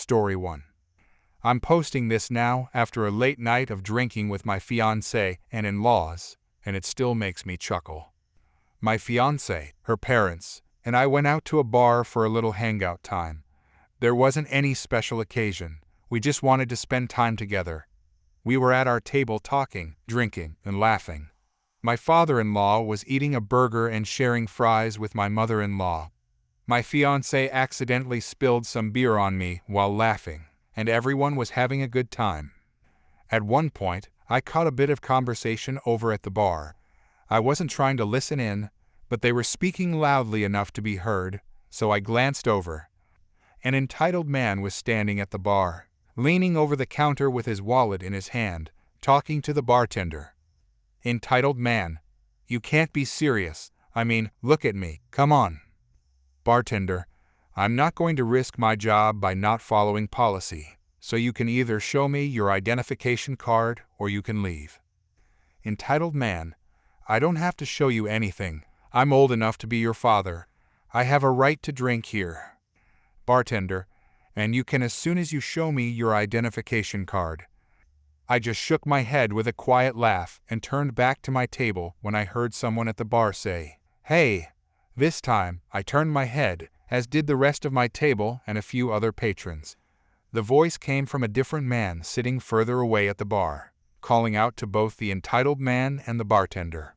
Story 1. I'm posting this now after a late night of drinking with my fiancée and in-laws, and it still makes me chuckle. My fiancée, her parents, and I went out to a bar for a little hangout time. There wasn't any special occasion. We just wanted to spend time together. We were at our table talking, drinking, and laughing. My father-in-law was eating a burger and sharing fries with my mother-in-law. My fiancé accidentally spilled some beer on me while laughing, and everyone was having a good time. At one point, I caught a bit of conversation over at the bar. I wasn't trying to listen in, but they were speaking loudly enough to be heard, so I glanced over. An entitled man was standing at the bar, leaning over the counter with his wallet in his hand, talking to the bartender. Entitled man: "You can't be serious. I mean, look at me, come on." Bartender: "I'm not going to risk my job by not following policy, so you can either show me your identification card or you can leave." Entitled man: "I don't have to show you anything. I'm old enough to be your father. I have a right to drink here." Bartender: "And you can as soon as you show me your identification card." I just shook my head with a quiet laugh and turned back to my table when I heard someone at the bar say, "Hey." This time, I turned my head, as did the rest of my table and a few other patrons. The voice came from a different man sitting further away at the bar, calling out to both the entitled man and the bartender.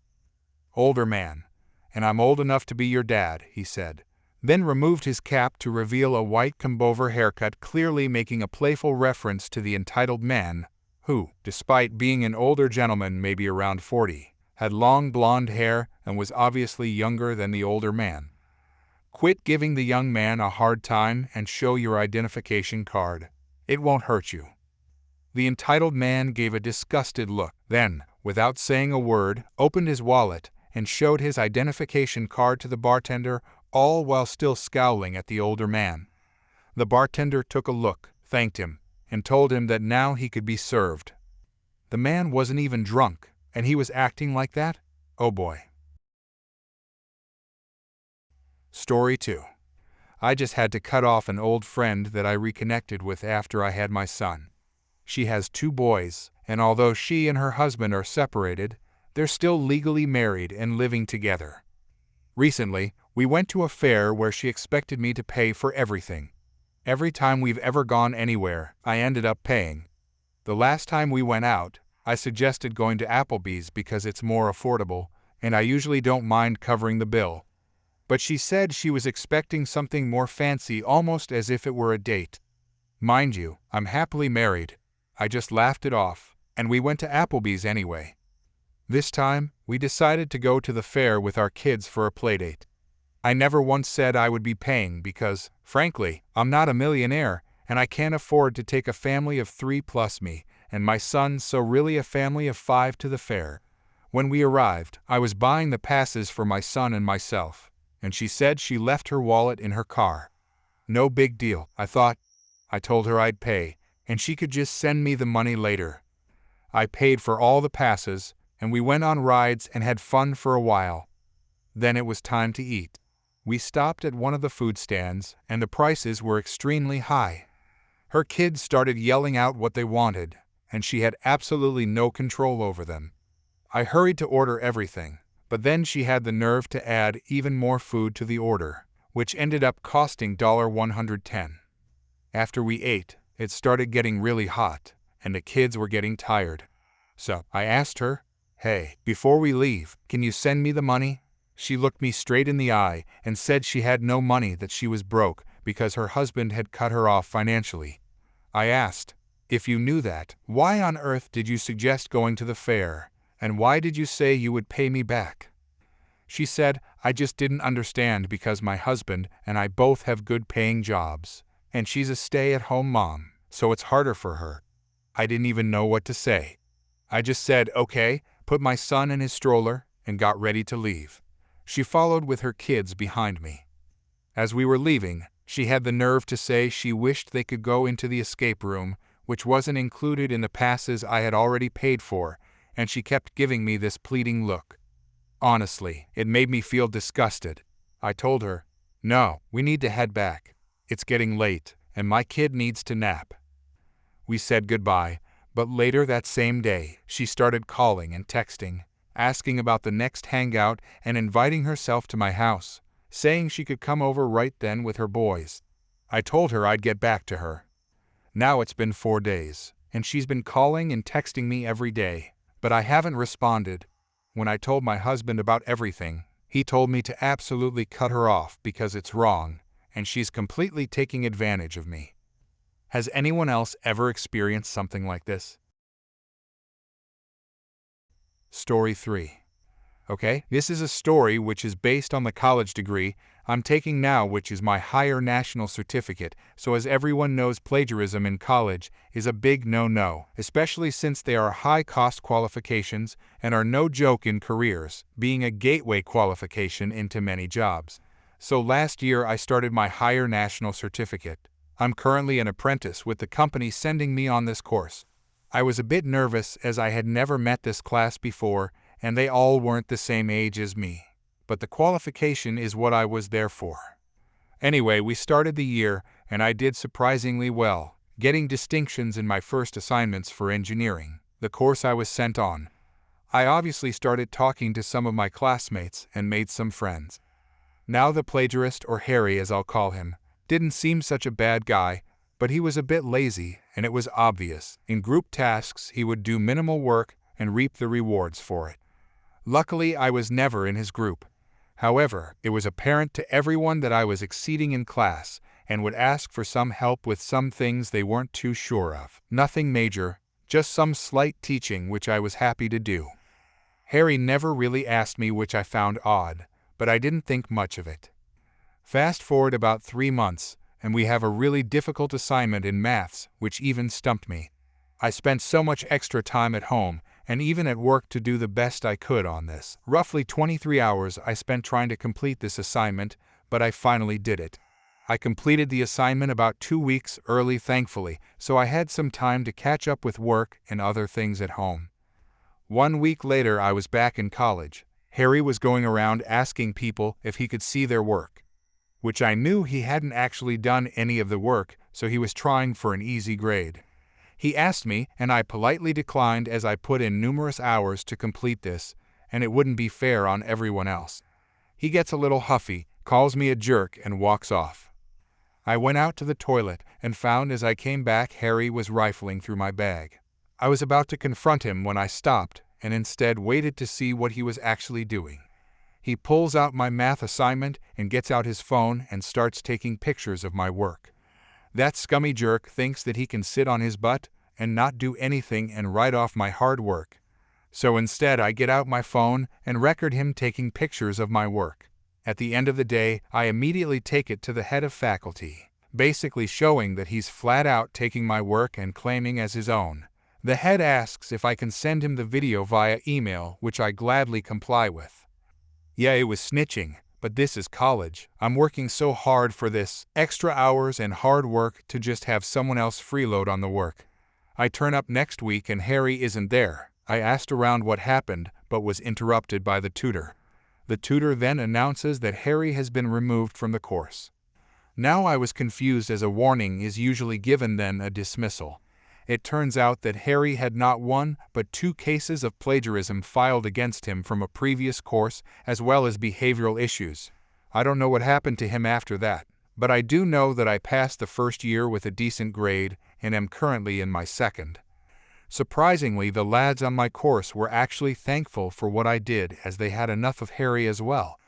"Older man, and I'm old enough to be your dad," he said, then removed his cap to reveal a white comb-over haircut, clearly making a playful reference to the entitled man, who, despite being an older gentleman maybe around 40, had long blonde hair and was obviously younger than the older man. "Quit giving the young man a hard time and show your identification card. It won't hurt you." The entitled man gave a disgusted look, then, without saying a word, opened his wallet and showed his identification card to the bartender, all while still scowling at the older man. The bartender took a look, thanked him, and told him that now he could be served. The man wasn't even drunk, and he was acting like that? Oh boy. Story 2. I just had to cut off an old friend that I reconnected with after I had my son. She has 2 boys, and although she and her husband are separated, they're still legally married and living together. Recently, we went to a fair where she expected me to pay for everything. Every time we've ever gone anywhere, I ended up paying. The last time we went out, I suggested going to Applebee's because it's more affordable, and I usually don't mind covering the bill. But she said she was expecting something more fancy, almost as if it were a date. Mind you, I'm happily married. I just laughed it off, and we went to Applebee's anyway. This time, we decided to go to the fair with our kids for a playdate. I never once said I would be paying because, frankly, I'm not a millionaire, and I can't afford to take a family of 3 plus me and my son, so really a family of 5 to the fair. When we arrived, I was buying the passes for my son and myself, and she said she left her wallet in her car. No big deal, I thought. I told her I'd pay, and she could just send me the money later. I paid for all the passes, and we went on rides and had fun for a while. Then it was time to eat. We stopped at one of the food stands, and the prices were extremely high. Her kids started yelling out what they wanted, and she had absolutely no control over them. I hurried to order everything, but then she had the nerve to add even more food to the order, which ended up costing $110. After we ate, it started getting really hot, and the kids were getting tired. So I asked her, "Hey, before we leave, can you send me the money?" She looked me straight in the eye and said she had no money, that she was broke because her husband had cut her off financially. I asked, "If you knew that, why on earth did you suggest going to the fair, and why did you say you would pay me back?" She said, "I just didn't understand because my husband and I both have good paying jobs, and she's a stay-at-home mom, so it's harder for her." I didn't even know what to say. I just said, "Okay," put my son in his stroller, and got ready to leave. She followed with her kids behind me. As we were leaving, she had the nerve to say she wished they could go into the escape room, which wasn't included in the passes I had already paid for, and she kept giving me this pleading look. Honestly, it made me feel disgusted. I told her, "No, we need to head back. It's getting late, and my kid needs to nap." We said goodbye, but later that same day, she started calling and texting, asking about the next hangout and inviting herself to my house, saying she could come over right then with her boys. I told her I'd get back to her. Now it's been 4 days, and she's been calling and texting me every day, but I haven't responded. When I told my husband about everything, he told me to absolutely cut her off because it's wrong, and she's completely taking advantage of me. Has anyone else ever experienced something like this? Story 3. Okay, this is a story which is based on the college degree I'm taking now, which is my higher national certificate, so as everyone knows, plagiarism in college is a big no-no, especially since they are high-cost qualifications and are no joke in careers, being a gateway qualification into many jobs. So last year I started my higher national certificate. I'm currently an apprentice with the company sending me on this course. I was a bit nervous as I had never met this class before, and they all weren't the same age as me. But the qualification is what I was there for. Anyway, we started the year, and I did surprisingly well, getting distinctions in my first assignments for engineering, the course I was sent on. I obviously started talking to some of my classmates and made some friends. Now the plagiarist, or Harry as I'll call him, didn't seem such a bad guy, but he was a bit lazy, and it was obvious. In group tasks, he would do minimal work and reap the rewards for it. Luckily, I was never in his group. However, it was apparent to everyone that I was exceeding in class and would ask for some help with some things they weren't too sure of. Nothing major, just some slight teaching which I was happy to do. Harry never really asked me, which I found odd, but I didn't think much of it. Fast forward about 3 months, and we have a really difficult assignment in maths, which even stumped me. I spent so much extra time at home and even at work to do the best I could on this. Roughly 23 hours I spent trying to complete this assignment, but I finally did it. I completed the assignment about 2 weeks early, thankfully, so I had some time to catch up with work and other things at home. 1 week later I was back in college. Harry was going around asking people if he could see their work, which I knew he hadn't actually done any of the work, so he was trying for an easy grade. He asked me, and I politely declined as I put in numerous hours to complete this, and it wouldn't be fair on everyone else. He gets a little huffy, calls me a jerk, and walks off. I went out to the toilet and found as I came back Harry was rifling through my bag. I was about to confront him when I stopped and instead waited to see what he was actually doing. He pulls out my math assignment and gets out his phone and starts taking pictures of my work. That scummy jerk thinks that he can sit on his butt and not do anything and write off my hard work. So instead I get out my phone and record him taking pictures of my work. At the end of the day, I immediately take it to the head of faculty, basically showing that he's flat out taking my work and claiming as his own. The head asks if I can send him the video via email, which I gladly comply with. Yeah, it was snitching, but this is college. I'm working so hard for this, extra hours and hard work to just have someone else freeload on the work. I turn up next week and Harry isn't there. I asked around what happened, but was interrupted by the tutor. The tutor then announces that Harry has been removed from the course. Now I was confused, as a warning is usually given, then a dismissal. It turns out that Harry had not 1 but 2 cases of plagiarism filed against him from a previous course, as well as behavioral issues. I don't know what happened to him after that, but I do know that I passed the first year with a decent grade and am currently in my second. Surprisingly, the lads on my course were actually thankful for what I did, as they had enough of Harry as well.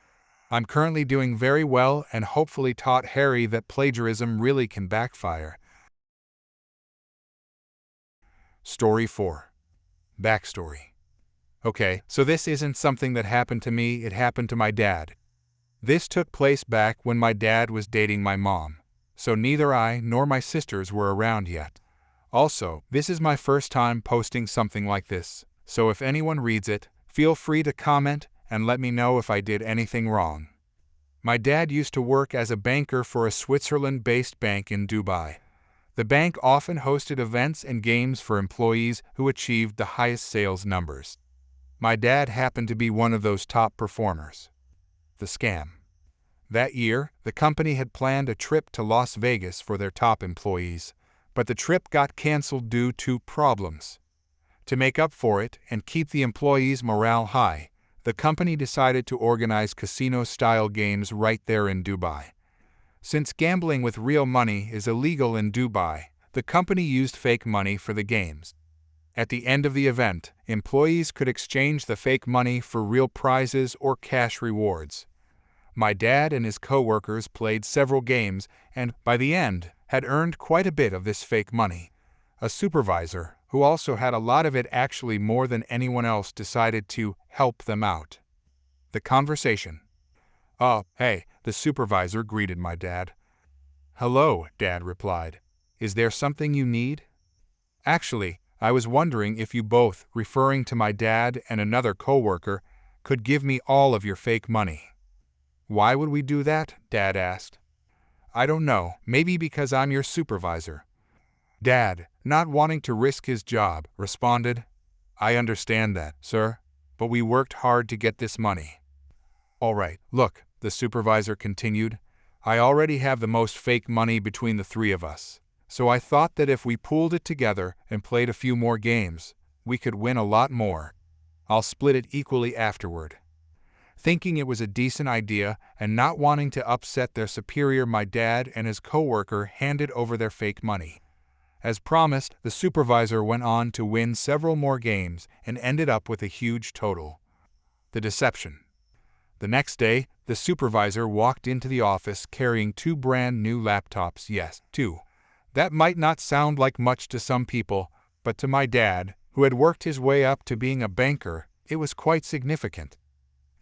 I'm currently doing very well and hopefully taught Harry that plagiarism really can backfire. Story 4. Backstory. Okay, so this isn't something that happened to me, it happened to my dad. This took place back when my dad was dating my mom, so neither I nor my sisters were around yet. Also, this is my first time posting something like this, so if anyone reads it, feel free to comment and let me know if I did anything wrong. My dad used to work as a banker for a Switzerland-based bank in Dubai. The bank often hosted events and games for employees who achieved the highest sales numbers. My dad happened to be one of those top performers. The scam. That year, the company had planned a trip to Las Vegas for their top employees, but the trip got canceled due to problems. To make up for it and keep the employees' morale high, the company decided to organize casino-style games right there in Dubai. Since gambling with real money is illegal in Dubai, the company used fake money for the games. At the end of the event, employees could exchange the fake money for real prizes or cash rewards. My dad and his co-workers played several games and, by the end, had earned quite a bit of this fake money. A supervisor, who also had a lot of it actually more than anyone else, decided to help them out. The conversation. "Oh, hey," the supervisor greeted my dad. "Hello," Dad replied. "Is there something you need?" "Actually, I was wondering if you both," referring to my dad and another co-worker, "could give me all of your fake money." "Why would we do that?" Dad asked. "I don't know, maybe because I'm your supervisor." Dad, not wanting to risk his job, responded, "I understand that, sir, but we worked hard to get this money." "All right, look," the supervisor continued, "I already have the most fake money between the three of us, so I thought that if we pooled it together and played a few more games, we could win a lot more. I'll split it equally afterward." Thinking it was a decent idea and not wanting to upset their superior, my dad and his co-worker handed over their fake money. As promised, the supervisor went on to win several more games and ended up with a huge total. The deception. The next day, the supervisor walked into the office carrying 2 brand new laptops. Yes, 2. That might not sound like much to some people, but to my dad, who had worked his way up to being a banker, it was quite significant.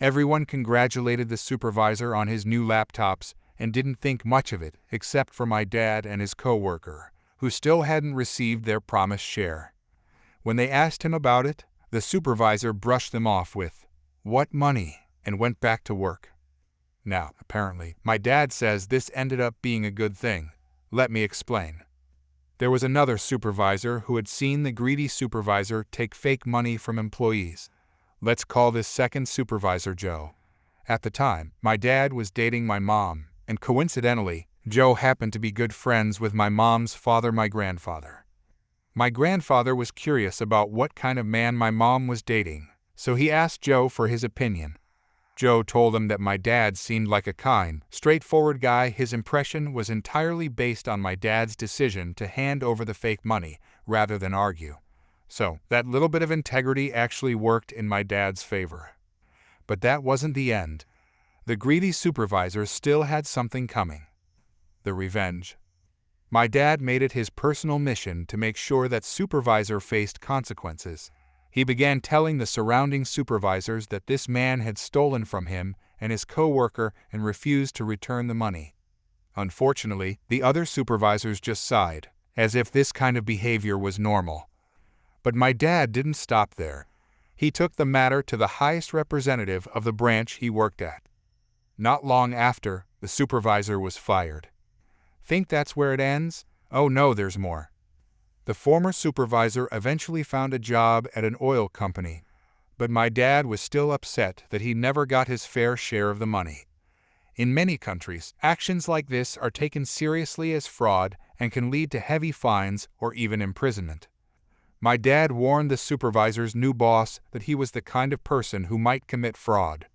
Everyone congratulated the supervisor on his new laptops and didn't think much of it, except for my dad and his co-worker, who still hadn't received their promised share. When they asked him about it, the supervisor brushed them off with, "What money?" and went back to work. Now, apparently, my dad says this ended up being a good thing. Let me explain. There was another supervisor who had seen the greedy supervisor take fake money from employees. Let's call this second supervisor Joe. At the time, my dad was dating my mom, and coincidentally, Joe happened to be good friends with my mom's father, my grandfather. My grandfather was curious about what kind of man my mom was dating, so he asked Joe for his opinion. Joe told him that my dad seemed like a kind, straightforward guy. His impression was entirely based on my dad's decision to hand over the fake money rather than argue. So, that little bit of integrity actually worked in my dad's favor. But that wasn't the end. The greedy supervisor still had something coming. The revenge. My dad made it his personal mission to make sure that supervisor faced consequences. He began telling the surrounding supervisors that this man had stolen from him and his co-worker and refused to return the money. Unfortunately, the other supervisors just sighed, as if this kind of behavior was normal. But my dad didn't stop there. He took the matter to the highest representative of the branch he worked at. Not long after, the supervisor was fired. Think that's where it ends? Oh no, there's more. The former supervisor eventually found a job at an oil company, but my dad was still upset that he never got his fair share of the money. In many countries, actions like this are taken seriously as fraud and can lead to heavy fines or even imprisonment. My dad warned the supervisor's new boss that he was the kind of person who might commit fraud.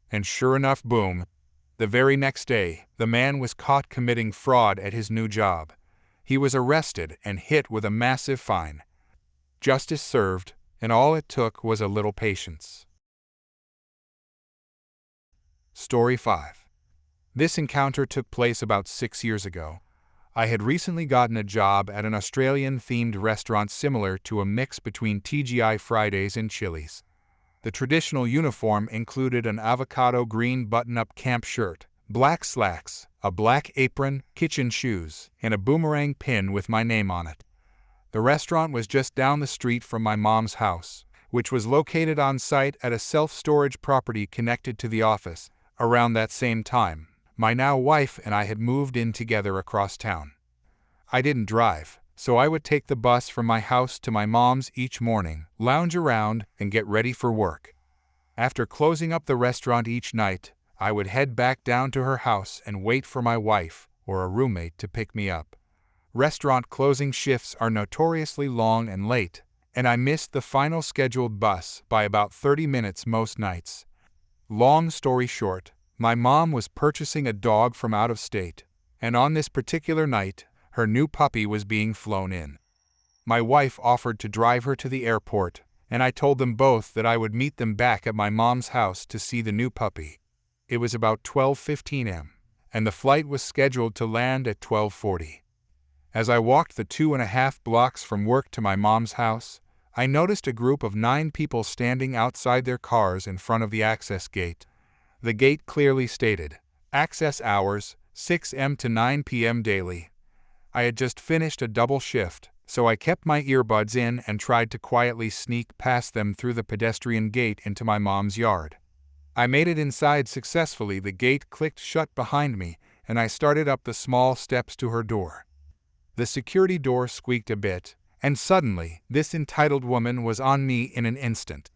And sure enough, boom. The very next day, the man was caught committing fraud at his new job. He was arrested and hit with a massive fine. Justice served, and all it took was a little patience. Story 5. This encounter took place about 6 years ago. I had recently gotten a job at an Australian-themed restaurant similar to a mix between TGI Fridays and Chili's. The traditional uniform included an avocado green button-up camp shirt, black slacks, a black apron, kitchen shoes, and a boomerang pin with my name on it. The restaurant was just down the street from my mom's house, which was located on site at a self-storage property connected to the office. Around that same time, my now wife and I had moved in together across town. I didn't drive, so I would take the bus from my house to my mom's each morning, lounge around, and get ready for work. After closing up the restaurant each night, I would head back down to her house and wait for my wife or a roommate to pick me up. Restaurant closing shifts are notoriously long and late, and I missed the final scheduled bus by about 30 minutes most nights. Long story short, my mom was purchasing a dog from out of state, and on this particular night, her new puppy was being flown in. My wife offered to drive her to the airport, and I told them both that I would meet them back at my mom's house to see the new puppy. It was about 12:15 am, and the flight was scheduled to land at 12:40. As I walked the 2.5 blocks from work to my mom's house, I noticed a group of 9 people standing outside their cars in front of the access gate. The gate clearly stated, "Access hours, 6 am to 9 p.m. daily." I had just finished a double shift, so I kept my earbuds in and tried to quietly sneak past them through the pedestrian gate into my mom's yard. I made it inside successfully. The gate clicked shut behind me, and I started up the small steps to her door. The security door squeaked a bit, and suddenly, this entitled woman was on me in an instant.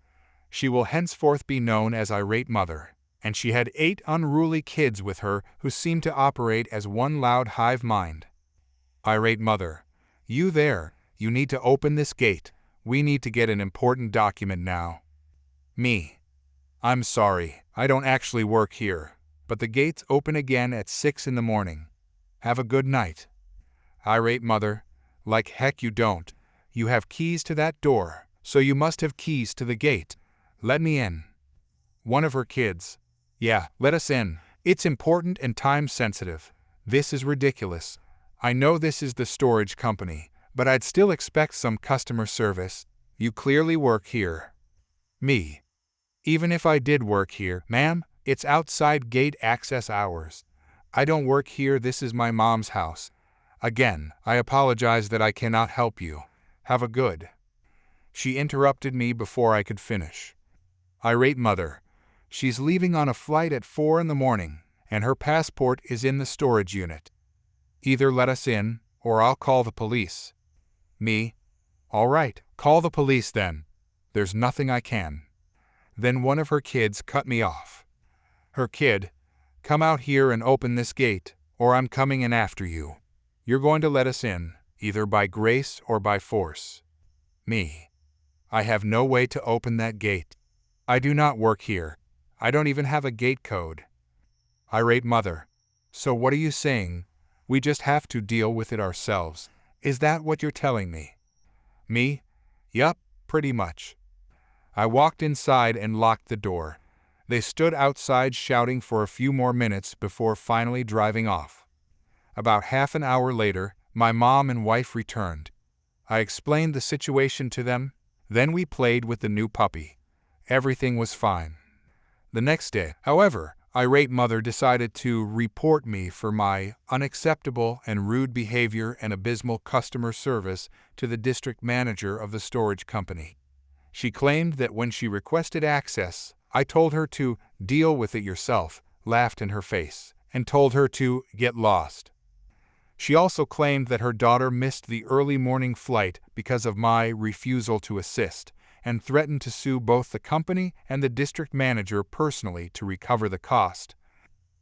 She will henceforth be known as Irate Mother, and she had 8 unruly kids with her who seemed to operate as one loud hive mind. "Irate Mother, you there, you need to open this gate. We need to get an important document now." Me: "I'm sorry, I don't actually work here, but the gates open again at 6 in the morning. Have a good night." Irate Mother: "Like heck you don't. You have keys to that door, so you must have keys to the gate. Let me in." One of her kids: "Yeah, let us in. It's important and time sensitive. This is ridiculous. I know this is the storage company, but I'd still expect some customer service. You clearly work here." Me: "Even if I did work here, ma'am, it's outside gate access hours. I don't work here. This is my mom's house. Again, I apologize that I cannot help you. Have a good." She interrupted me before I could finish. Irate Mother: "She's leaving on a flight at 4 in the morning, and her passport is in the storage unit. Either let us in, or I'll call the police." Me: "All right, call the police then. There's nothing I can." Then one of her kids cut me off. Her kid: "Come out here and open this gate, or I'm coming in after you. You're going to let us in, either by grace or by force." Me: "I have no way to open that gate. I do not work here. I don't even have a gate code." Irate Mother: "So what are you saying? We just have to deal with it ourselves. Is that what you're telling me?" Me: "Yup, pretty much." I walked inside and locked the door. They stood outside shouting for a few more minutes before finally driving off. About half an hour later, my mom and wife returned. I explained the situation to them, then we played with the new puppy. Everything was fine. The next day, however, Irate Mother decided to report me for my unacceptable and rude behavior and abysmal customer service to the district manager of the storage company. She claimed that when she requested access, I told her to "deal with it yourself," laughed in her face, and told her to "get lost." She also claimed that her daughter missed the early morning flight because of my refusal to assist, and threatened to sue both the company and the district manager personally to recover the cost.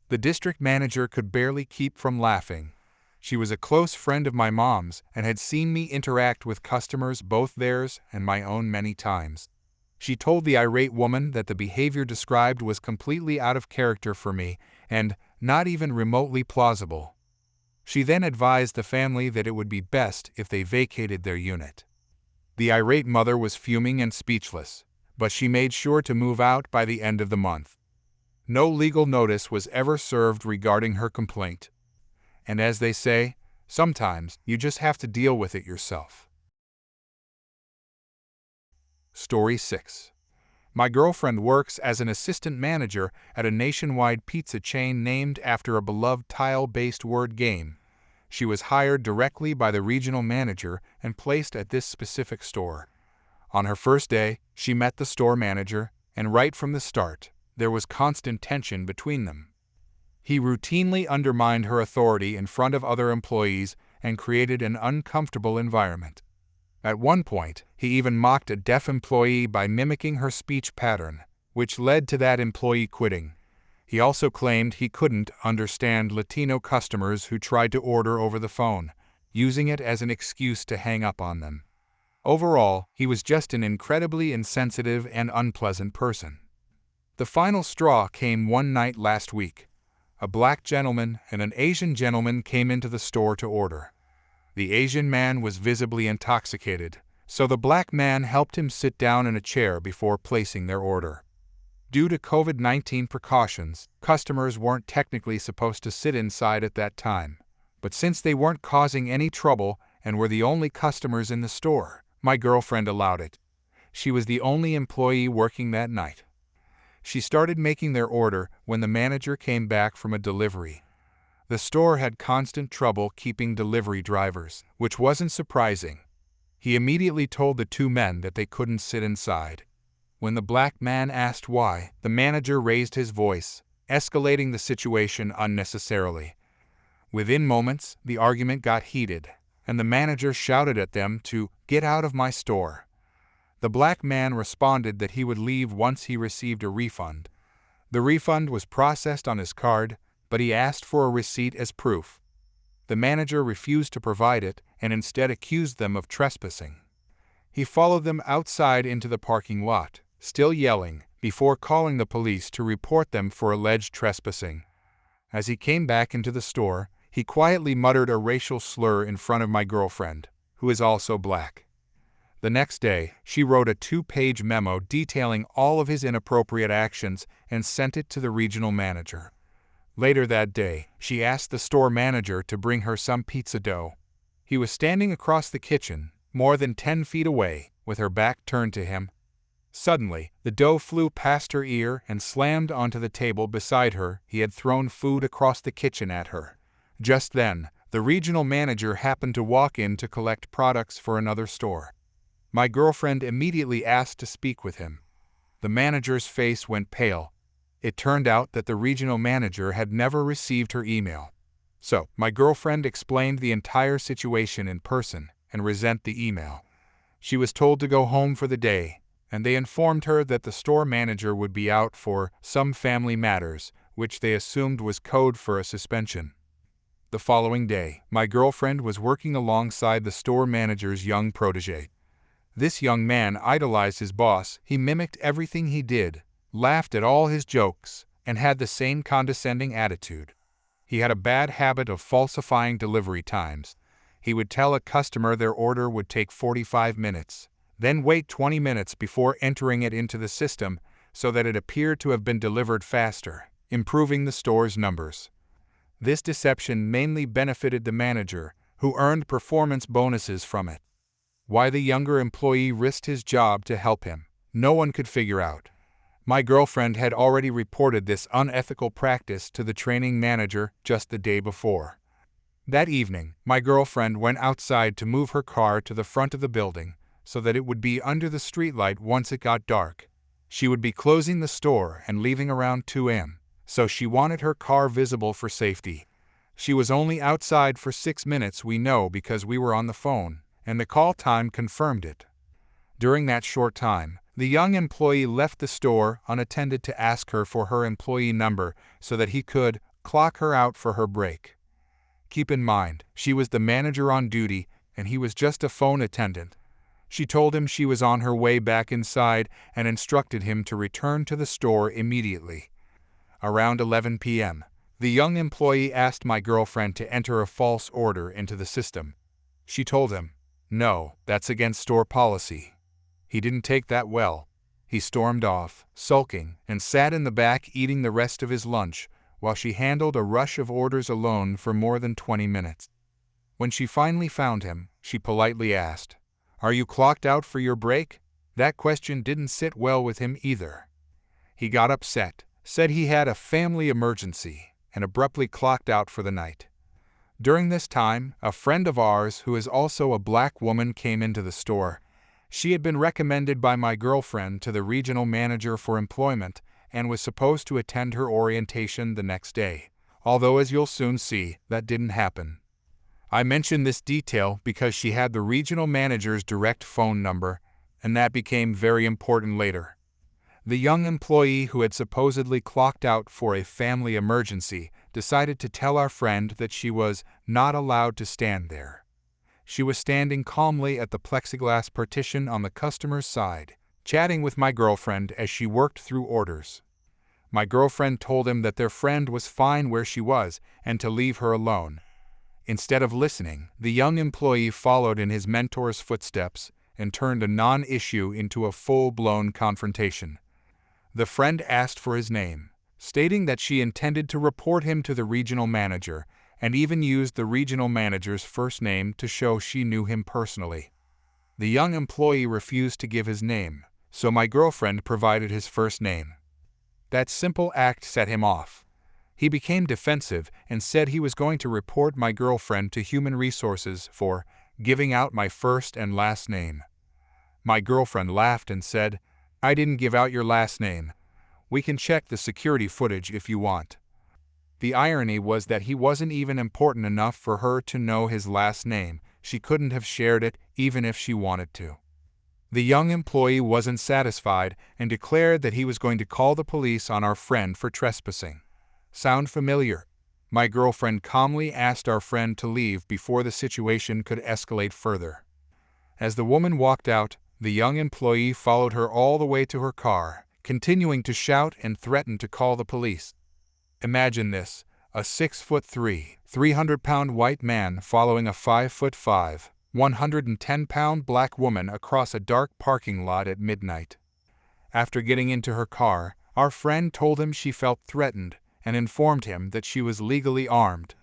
The district manager could barely keep from laughing. She was a close friend of my mom's and had seen me interact with customers, both theirs and my own, many times. She told the irate woman that the behavior described was completely out of character for me and not even remotely plausible. She then advised the family that it would be best if they vacated their unit. The irate mother was fuming and speechless, but she made sure to move out by the end of the month. No legal notice was ever served regarding her complaint. And as they say, sometimes you just have to deal with it yourself. Story 6. My girlfriend works as an assistant manager at a nationwide pizza chain named after a beloved tile-based word game. She was hired directly by the regional manager and placed at this specific store. On her first day, she met the store manager, and right from the start, there was constant tension between them. He routinely undermined her authority in front of other employees and created an uncomfortable environment. At one point, he even mocked a deaf employee by mimicking her speech pattern, which led to that employee quitting. He also claimed he couldn't understand Latino customers who tried to order over the phone, using it as an excuse to hang up on them. Overall, he was just an incredibly insensitive and unpleasant person. The final straw came one night last week. A black gentleman and an Asian gentleman came into the store to order. The Asian man was visibly intoxicated, so the black man helped him sit down in a chair before placing their order. Due to COVID-19 precautions, customers weren't technically supposed to sit inside at that time. But since they weren't causing any trouble and were the only customers in the store, my girlfriend allowed it. She was the only employee working that night. She started making their order when the manager came back from a delivery. The store had constant trouble keeping delivery drivers, which wasn't surprising. He immediately told the two men that they couldn't sit inside. When the black man asked why, the manager raised his voice, escalating the situation unnecessarily. Within moments, the argument got heated, and the manager shouted at them to get out of my store. The black man responded that he would leave once he received a refund. The refund was processed on his card, but he asked for a receipt as proof. The manager refused to provide it and instead accused them of trespassing. He followed them outside into the parking lot, still yelling, before calling the police to report them for alleged trespassing. As he came back into the store, he quietly muttered a racial slur in front of my girlfriend, who is also black. The next day, she wrote a 2-page memo detailing all of his inappropriate actions and sent it to the regional manager. Later that day, she asked the store manager to bring her some pizza dough. He was standing across the kitchen, more than 10 feet away, with her back turned to him. Suddenly, the dough flew past her ear and slammed onto the table beside her. He had thrown food across the kitchen at her. Just then, the regional manager happened to walk in to collect products for another store. My girlfriend immediately asked to speak with him. The manager's face went pale. It turned out that the regional manager had never received her email. So, my girlfriend explained the entire situation in person and resent the email. She was told to go home for the day, and they informed her that the store manager would be out for some family matters, which they assumed was code for a suspension. The following day, my girlfriend was working alongside the store manager's young protege. This young man idolized his boss. He mimicked everything he did, laughed at all his jokes, and had the same condescending attitude. He had a bad habit of falsifying delivery times. He would tell a customer their order would take 45 minutes, then wait 20 minutes before entering it into the system so that it appeared to have been delivered faster, improving the store's numbers. This deception mainly benefited the manager, who earned performance bonuses from it. Why the younger employee risked his job to help him, no one could figure out. My girlfriend had already reported this unethical practice to the training manager just the day before. That evening, my girlfriend went outside to move her car to the front of the building so that it would be under the streetlight once it got dark. She would be closing the store and leaving around 2 a.m., so she wanted her car visible for safety. She was only outside for 6 minutes, we know, because we were on the phone, and the call time confirmed it. During that short time, the young employee left the store unattended to ask her for her employee number so that he could clock her out for her break. Keep in mind, she was the manager on duty and he was just a phone attendant. She told him she was on her way back inside and instructed him to return to the store immediately. Around 11 p.m., the young employee asked my girlfriend to enter a false order into the system. She told him, "No, that's against store policy." He didn't take that well. He stormed off, sulking, and sat in the back eating the rest of his lunch while she handled a rush of orders alone for more than 20 minutes. When she finally found him, she politely asked, "Are you clocked out for your break?" That question didn't sit well with him either. He got upset, said he had a family emergency, and abruptly clocked out for the night. During this time, a friend of ours who is also a black woman came into the store. She had been recommended by my girlfriend to the regional manager for employment and was supposed to attend her orientation the next day, although as you'll soon see, that didn't happen. I mention this detail because she had the regional manager's direct phone number, and that became very important later. The young employee who had supposedly clocked out for a family emergency decided to tell our friend that she was not allowed to stand there. She was standing calmly at the plexiglass partition on the customer's side, chatting with my girlfriend as she worked through orders. My girlfriend told him that their friend was fine where she was and to leave her alone. Instead of listening, the young employee followed in his mentor's footsteps and turned a non-issue into a full-blown confrontation. The friend asked for his name, stating that she intended to report him to the regional manager, and even used the regional manager's first name to show she knew him personally. The young employee refused to give his name, so my girlfriend provided his first name. That simple act set him off. He became defensive and said he was going to report my girlfriend to Human Resources for giving out my first and last name. My girlfriend laughed and said, "I didn't give out your last name. We can check the security footage if you want." The irony was that he wasn't even important enough for her to know his last name. She couldn't have shared it even if she wanted to. The young employee wasn't satisfied and declared that he was going to call the police on our friend for trespassing. Sound familiar? My girlfriend calmly asked our friend to leave before the situation could escalate further. As the woman walked out, the young employee followed her all the way to her car, continuing to shout and threaten to call the police. Imagine this, a 6'3", 300-pound white man following a 5'5", 110-pound black woman across a dark parking lot at midnight. After getting into her car, our friend told him she felt threatened and informed him that she was legally armed.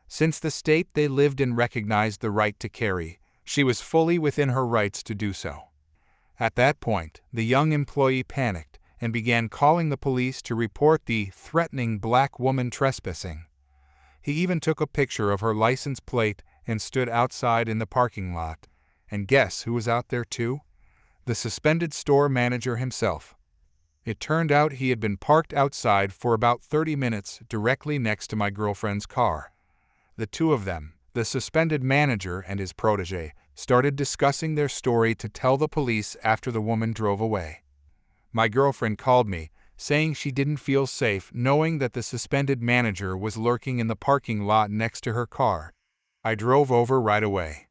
Since the state they lived in recognized the right to carry, she was fully within her rights to do so. At that point, the young employee panicked and began calling the police to report the threatening black woman trespassing. He even took a picture of her license plate and stood outside in the parking lot. And guess who was out there too? The suspended store manager himself. It turned out he had been parked outside for about 30 minutes directly next to my girlfriend's car. The two of them, the suspended manager and his protege, started discussing their story to tell the police after the woman drove away. My girlfriend called me, saying she didn't feel safe knowing that the suspended manager was lurking in the parking lot next to her car. I drove over right away.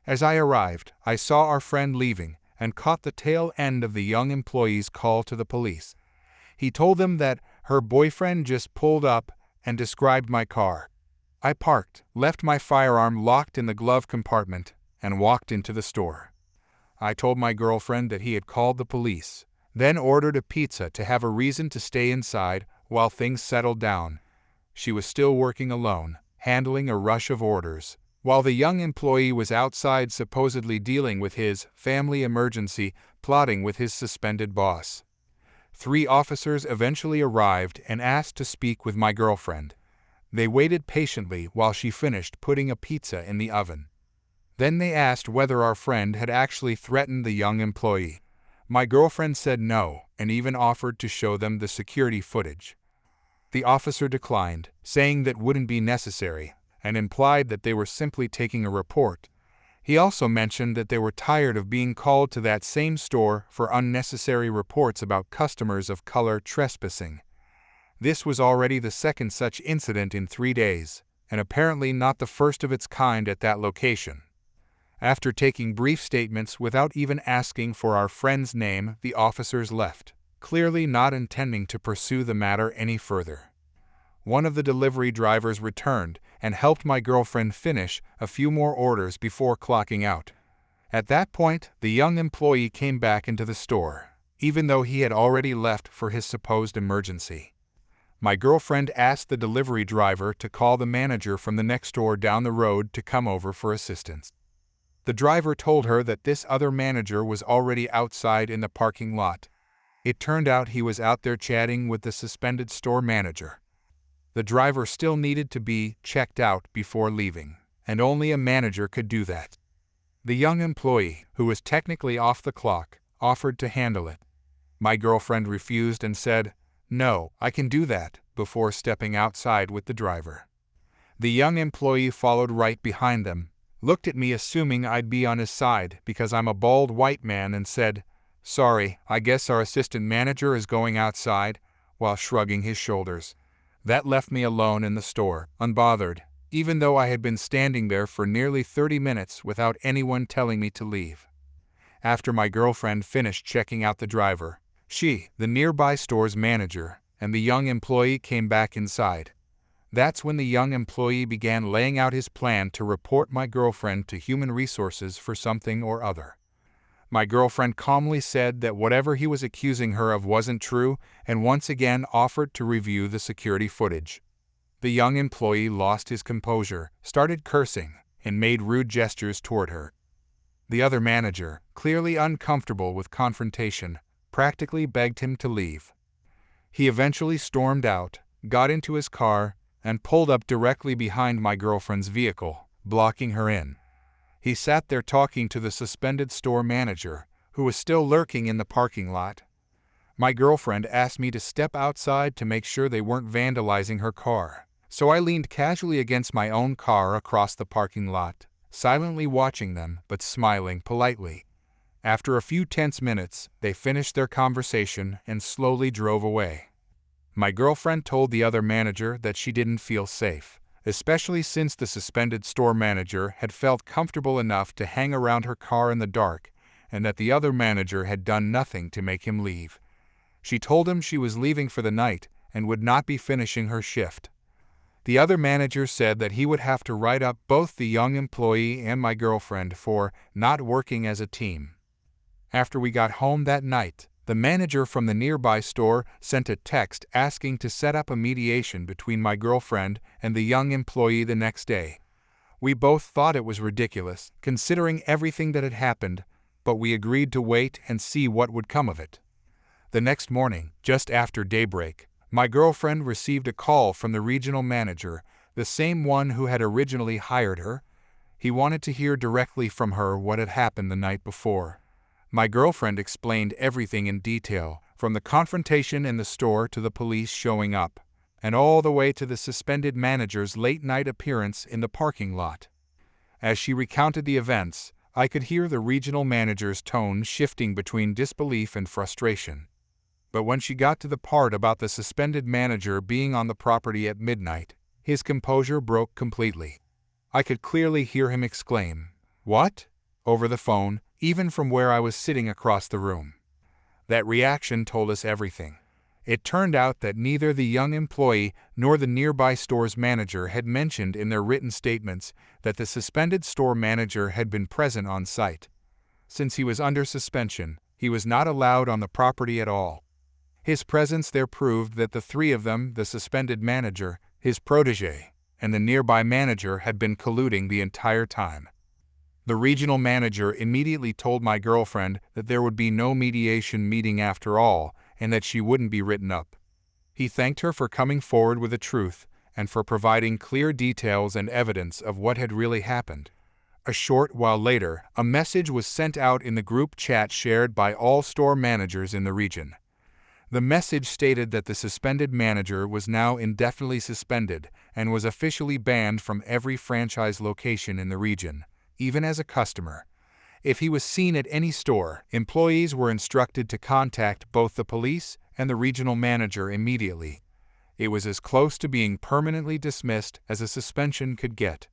As I arrived, I saw our friend leaving and caught the tail end of the young employee's call to the police. He told them that her boyfriend just pulled up and described my car. I parked, left my firearm locked in the glove compartment, and walked into the store. I told my girlfriend that he had called the police, then ordered a pizza to have a reason to stay inside while things settled down. She was still working alone, handling a rush of orders, while the young employee was outside supposedly dealing with his family emergency, plotting with his suspended boss. 3 officers eventually arrived and asked to speak with my girlfriend. They waited patiently while she finished putting a pizza in the oven. Then they asked whether our friend had actually threatened the young employee. My girlfriend said no and even offered to show them the security footage. The officer declined, saying that wouldn't be necessary, and implied that they were simply taking a report. He also mentioned that they were tired of being called to that same store for unnecessary reports about customers of color trespassing. This was already the second such incident in 3 days, and apparently not the first of its kind at that location. After taking brief statements without even asking for our friend's name, the officers left, clearly not intending to pursue the matter any further. One of the delivery drivers returned and helped my girlfriend finish a few more orders before clocking out. At that point, the young employee came back into the store, even though he had already left for his supposed emergency. My girlfriend asked the delivery driver to call the manager from the next store down the road to come over for assistance. The driver told her that this other manager was already outside in the parking lot. It turned out he was out there chatting with the suspended store manager. The driver still needed to be checked out before leaving, and only a manager could do that. The young employee, who was technically off the clock, offered to handle it. My girlfriend refused and said, "No, I can do that," before stepping outside with the driver. The young employee followed right behind them, looked at me assuming I'd be on his side because I'm a bald white man, and said, "Sorry, I guess our assistant manager is going outside," while shrugging his shoulders. That left me alone in the store, unbothered, even though I had been standing there for nearly 30 minutes without anyone telling me to leave. After my girlfriend finished checking out the driver, she, the nearby store's manager, and the young employee came back inside. That's when the young employee began laying out his plan to report my girlfriend to human resources for something or other. My girlfriend calmly said that whatever he was accusing her of wasn't true and once again offered to review the security footage. The young employee lost his composure, started cursing, and made rude gestures toward her. The other manager, clearly uncomfortable with confrontation, practically begged him to leave. He eventually stormed out, got into his car, and pulled up directly behind my girlfriend's vehicle, blocking her in. He sat there talking to the suspended store manager, who was still lurking in the parking lot. My girlfriend asked me to step outside to make sure they weren't vandalizing her car, so I leaned casually against my own car across the parking lot, silently watching them but smiling politely. After a few tense minutes, they finished their conversation and slowly drove away. My girlfriend told the other manager that she didn't feel safe, especially since the suspended store manager had felt comfortable enough to hang around her car in the dark, and that the other manager had done nothing to make him leave. She told him she was leaving for the night and would not be finishing her shift. The other manager said that he would have to write up both the young employee and my girlfriend for not working as a team. After we got home that night, the manager from the nearby store sent a text asking to set up a mediation between my girlfriend and the young employee the next day. We both thought it was ridiculous, considering everything that had happened, but we agreed to wait and see what would come of it. The next morning, just after daybreak, my girlfriend received a call from the regional manager, the same one who had originally hired her. He wanted to hear directly from her what had happened the night before. My girlfriend explained everything in detail, from the confrontation in the store to the police showing up, and all the way to the suspended manager's late-night appearance in the parking lot. As she recounted the events, I could hear the regional manager's tone shifting between disbelief and frustration. But when she got to the part about the suspended manager being on the property at midnight, his composure broke completely. I could clearly hear him exclaim, "What?" over the phone, even from where I was sitting across the room. That reaction told us everything. It turned out that neither the young employee nor the nearby store's manager had mentioned in their written statements that the suspended store manager had been present on site. Since he was under suspension, he was not allowed on the property at all. His presence there proved that the three of them, the suspended manager, his protege, and the nearby manager, had been colluding the entire time. The regional manager immediately told my girlfriend that there would be no mediation meeting after all, and that she wouldn't be written up. He thanked her for coming forward with the truth and for providing clear details and evidence of what had really happened. A short while later, a message was sent out in the group chat shared by all store managers in the region. The message stated that the suspended manager was now indefinitely suspended and was officially banned from every franchise location in the region, even as a customer. If he was seen at any store, employees were instructed to contact both the police and the regional manager immediately. It was as close to being permanently dismissed as a suspension could get.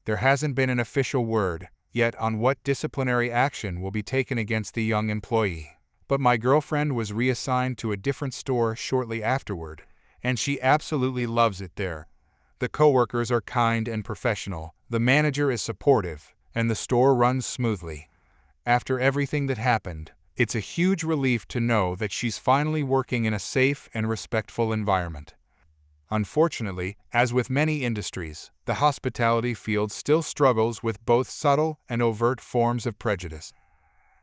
There hasn't been an official word yet on what disciplinary action will be taken against the young employee, but my girlfriend was reassigned to a different store shortly afterward, and she absolutely loves it there. The coworkers are kind and professional, the manager is supportive, and the store runs smoothly. After everything that happened, it's a huge relief to know that she's finally working in a safe and respectful environment. Unfortunately, as with many industries, the hospitality field still struggles with both subtle and overt forms of prejudice.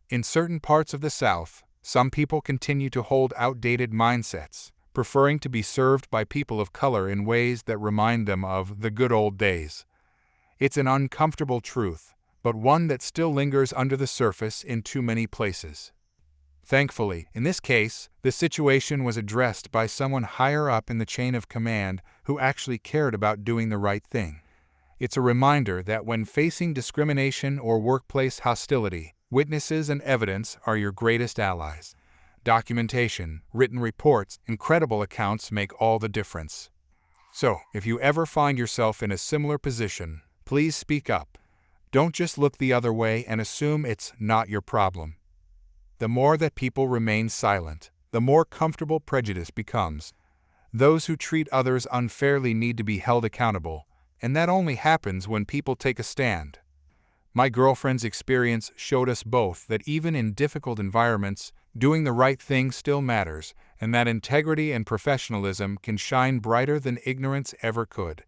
In certain parts of the South, some people continue to hold outdated mindsets, preferring to be served by people of color in ways that remind them of the good old days. It's an uncomfortable truth, but one that still lingers under the surface in too many places. Thankfully, in this case, the situation was addressed by someone higher up in the chain of command who actually cared about doing the right thing. It's a reminder that when facing discrimination or workplace hostility, Witnesses and evidence are your greatest allies. Documentation, written reports, and credible accounts make all the difference. So, if you ever find yourself in a similar position, please speak up. Don't just look the other way and assume it's not your problem. The more that people remain silent, the more comfortable prejudice becomes. Those who treat others unfairly need to be held accountable, and that only happens when people take a stand. My girlfriend's experience showed us both that even in difficult environments, doing the right thing still matters, and that integrity and professionalism can shine brighter than ignorance ever could.